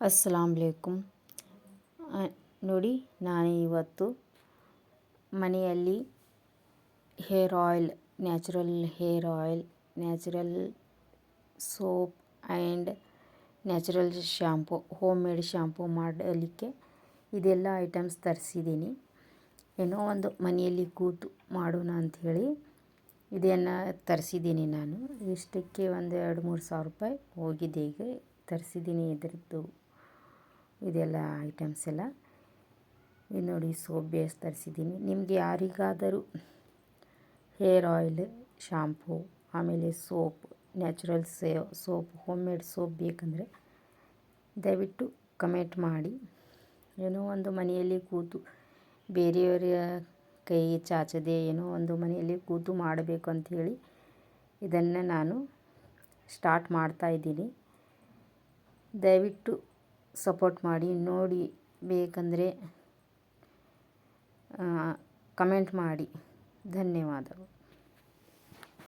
ಅಸ್ಸಲಾಮುಅಲೈಕುಮ್. ನೋಡಿ, ನಾನು ಇವತ್ತು ಮನೆಯಲ್ಲಿ hair oil, natural hair oil, natural soap and natural shampoo, home made shampoo ಮಾಡಲಿಕ್ಕೆ ಇದೆಲ್ಲ ಐಟಮ್ಸ್ ತರಿಸಿದ್ದೀನಿ. ಏನೋ ಒಂದು ಮನೆಯಲ್ಲಿ ಕೂತು ಮಾಡೋಣ ಅಂಥೇಳಿ ಇದನ್ನು ತರಿಸಿದ್ದೀನಿ. ನಾನು ಇಷ್ಟಕ್ಕೆ ಒಂದು 2-3 ಸಾವಿರ ರೂಪಾಯಿ ಹೋಗಿದೆ. ಈಗ ತರಿಸಿದ್ದೀನಿ ಇದರದ್ದು ಇದೆಲ್ಲ ಐಟಮ್ಸ್ ಎಲ್ಲ. ಇದು ನೋಡಿ, ಸೋಪ್ ಬೇಸ್ ತರಿಸಿದ್ದೀನಿ. ನಿಮಗೆ ಯಾರಿಗಾದರೂ ಹೇರ್ ಆಯಿಲ್, ಶಾಂಪೂ, ಆಮೇಲೆ soap, natural soap, home made soap ಬೇಕಂದರೆ ದಯವಿಟ್ಟು ಕಮೆಂಟ್ ಮಾಡಿ. ಏನೋ ಒಂದು ಮನೆಯಲ್ಲಿ ಕೂತು ಬೇರೆಯವರ ಕೈ ಚಾಚದೆ ಏನೋ ಒಂದು ಮನೆಯಲ್ಲಿ ಕೂತು ಮಾಡಬೇಕು ಅಂಥೇಳಿ ಇದನ್ನು ನಾನು ಸ್ಟಾರ್ಟ್ ಮಾಡ್ತಾಯಿದ್ದೀನಿ. ದಯವಿಟ್ಟು ಸಪೋರ್ಟ್ ಮಾಡಿ. ನೋಡಿ, ಬೇಕಂದರೆ ಕಮೆಂಟ್ ಮಾಡಿ. ಧನ್ಯವಾದಗಳು.